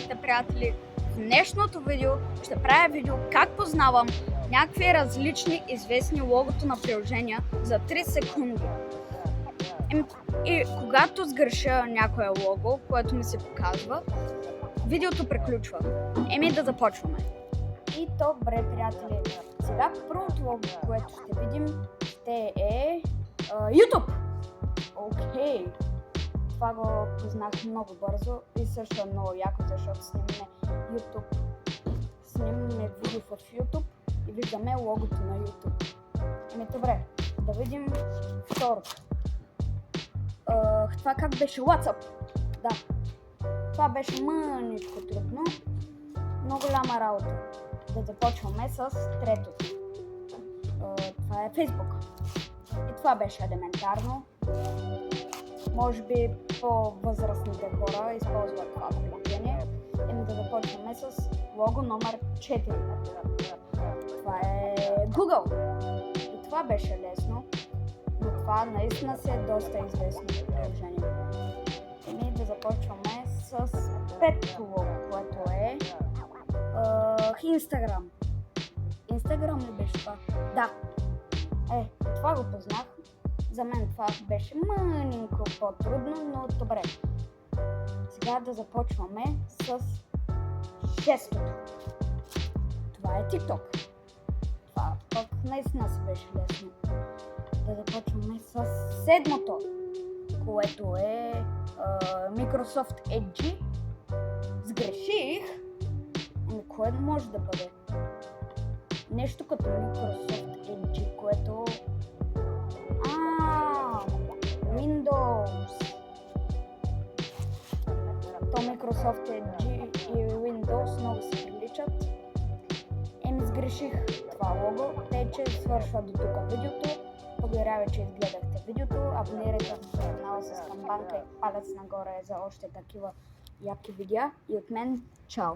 Здравейте, приятели! В днешното видео ще правя видео как познавам някакви различни известни логото на приложения за 3 секунди. И когато сгреша някое лого, което ми се показва, видеото приключва. Да започваме. И добре, приятели, сега първото лого, което ще видим, ще е YouTube. Окей. Това го познах много бързо и също е много яко, защото снимаме видео в YouTube и виждаме логото на YouTube. Добре, да видим второто. Това как беше? WhatsApp. Да. Това беше мъничко трудно, но голяма работа. Да започваме с третото. Това е Facebook. И това беше елементарно. Може би по-възрастните хора използват това приложение. Да започваме с лого номер 4. Това е Google. И това беше лесно, но това наистина си е доста известно приложение. Да започваме с пето лого, което е Instagram. Instagram ли беше това? Да. Това го познах. За мен това беше мънинко по-трудно, но добре. Сега да започваме с шестото. Това е TikTok. Това пък наистина си беше лесно. Да започваме с седмото, което е Microsoft Edge. Сгреших. Кое може да бъде? Нещо като Microsoft Edge, което Windows. То Microsoft Edge и Windows много се приличат. Сгреших това лого, тъй че свършва до тук видеото. Благодаря ви, че изгледахте видеото. Абонирайте се на канала с камбанка и палец нагоре за още такива яки видеа. И от мен, чао!